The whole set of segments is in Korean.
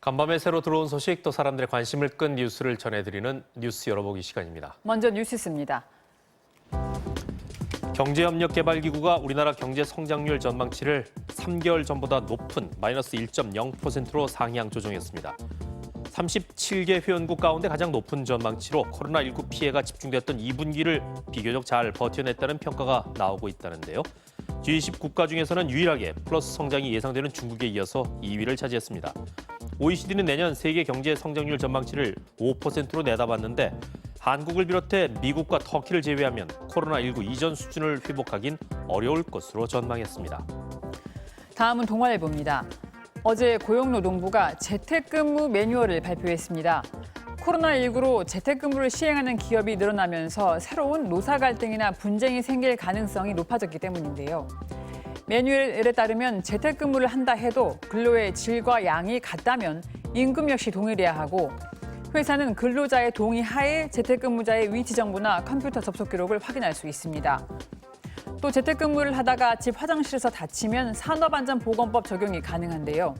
간밤에 새로 들어온 소식, 또 사람들의 관심을 끈 뉴스를 전해드리는 뉴스 열어보기 시간입니다. 먼저 뉴스입니다. 경제협력개발기구가 우리나라 경제 성장률 전망치를 3개월 전보다 높은 마이너스 1.0%로 상향 조정했습니다. 37개 회원국 가운데 가장 높은 전망치로 코로나19 피해가 집중됐던 2분기를 비교적 잘 버텨냈다는 평가가 나오고 있다는데요. G20 국가 중에서는 유일하게 플러스 성장이 예상되는 중국에 이어서 2위를 차지했습니다. OECD는 내년 세계 경제 성장률 전망치를 5%로 내다봤는데 한국을 비롯해 미국과 터키를 제외하면 코로나19 이전 수준을 회복하긴 어려울 것으로 전망했습니다. 다음은 동아일보입니다. 어제 고용노동부가 재택근무 매뉴얼을 발표했습니다. 코로나19로 재택근무를 시행하는 기업이 늘어나면서 새로운 노사 갈등이나 분쟁이 생길 가능성이 높아졌기 때문인데요. 매뉴얼에 따르면 재택근무를 한다 해도 근로의 질과 양이 같다면 임금 역시 동일해야 하고 회사는 근로자의 동의 하에 재택근무자의 위치 정보나 컴퓨터 접속 기록을 확인할 수 있습니다. 또 재택근무를 하다가 집 화장실에서 다치면 산업안전보건법 적용이 가능한데요.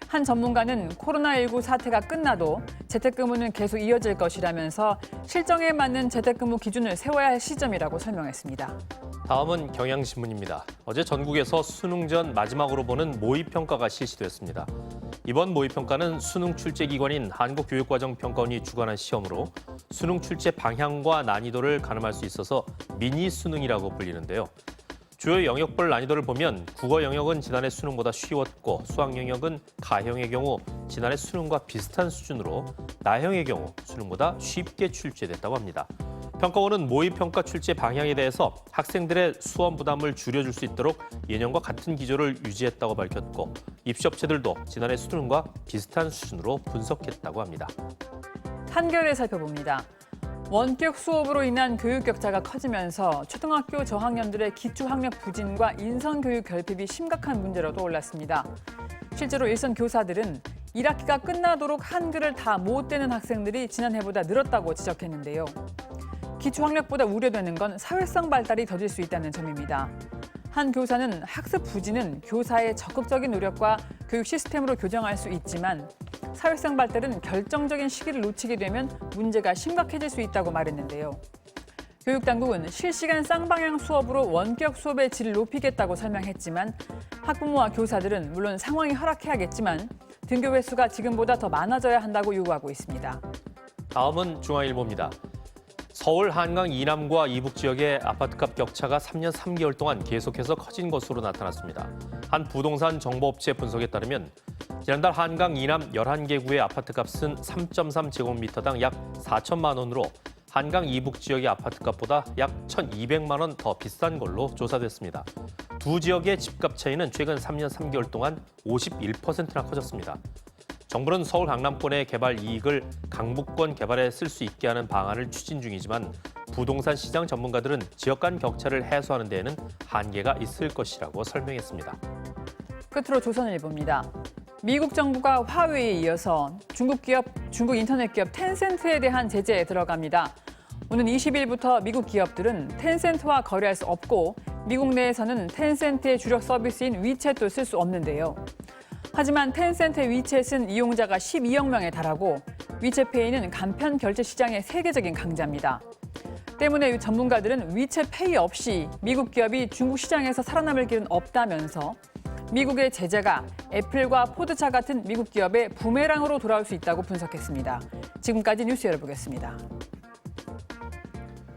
한 전문가는 코로나19 사태가 끝나도 재택근무는 계속 이어질 것이라면서 실정에 맞는 재택근무 기준을 세워야 할 시점이라고 설명했습니다. 다음은 경향신문입니다. 어제 전국에서 수능 전 마지막으로 보는 모의평가가 실시됐습니다. 이번 모의평가는 수능 출제기관인 한국교육과정평가원이 주관한 시험으로 수능 출제 방향과 난이도를 가늠할 수 있어서 미니 수능이라고 불리는데요. 주요 영역별 난이도를 보면 국어 영역은 지난해 수능보다 쉬웠고 수학 영역은 가형의 경우 지난해 수능과 비슷한 수준으로 나형의 경우 수능보다 쉽게 출제됐다고 합니다. 평가원은 모의평가 출제 방향에 대해서 학생들의 수험 부담을 줄여줄 수 있도록 예년과 같은 기조를 유지했다고 밝혔고 입시업체들도 지난해 수능과 비슷한 수준으로 분석했다고 합니다. 한겨레 살펴봅니다. 원격 수업으로 인한 교육 격차가 커지면서 초등학교 저학년들의 기초학력 부진과 인성교육 결핍이 심각한 문제로 떠올랐습니다. 실제로 일선 교사들은 1학기가 끝나도록 한글을 다 못 떼는 학생들이 지난해보다 늘었다고 지적했는데요. 기초학력보다 우려되는 건 사회성 발달이 더딜 수 있다는 점입니다. 한 교사는 학습 부진은 교사의 적극적인 노력과 교육 시스템으로 교정할 수 있지만 사회성 발달은 결정적인 시기를 놓치게 되면 문제가 심각해질 수 있다고 말했는데요. 교육당국은 실시간 쌍방향 수업으로 원격 수업의 질을 높이겠다고 설명했지만 학부모와 교사들은 물론 상황이 허락해야겠지만 등교 횟수가 지금보다 더 많아져야 한다고 요구하고 있습니다. 다음은 중앙일보입니다. 서울 한강 이남과 이북 지역의 아파트값 격차가 3년 3개월 동안 계속해서 커진 것으로 나타났습니다. 한 부동산 정보업체 분석에 따르면 지난달 한강 이남 11개 구의 아파트값은 3.3제곱미터당 약 4천만 원으로 한강 이북 지역의 아파트값보다 약 1,200만 원 더 비싼 걸로 조사됐습니다. 두 지역의 집값 차이는 최근 3년 3개월 동안 51%나 커졌습니다. 정부는 서울 강남권의 개발 이익을 강북권 개발에 쓸 수 있게 하는 방안을 추진 중이지만 부동산 시장 전문가들은 지역 간 격차를 해소하는 데에는 한계가 있을 것이라고 설명했습니다. 끝으로 조선일보입니다. 미국 정부가 화웨이에 이어서 중국 인터넷 기업 텐센트에 대한 제재에 들어갑니다. 오는 20일부터 미국 기업들은 텐센트와 거래할 수 없고 미국 내에서는 텐센트의 주력 서비스인 위챗도 쓸 수 없는데요. 하지만 텐센트의 위챗은 이용자가 12억 명에 달하고 위챗페이는 간편 결제 시장의 세계적인 강자입니다. 때문에 전문가들은 위챗페이 없이 미국 기업이 중국 시장에서 살아남을 길은 없다면서 미국의 제재가 애플과 포드차 같은 미국 기업의 부메랑으로 돌아올 수 있다고 분석했습니다. 지금까지 뉴스 열어보겠습니다.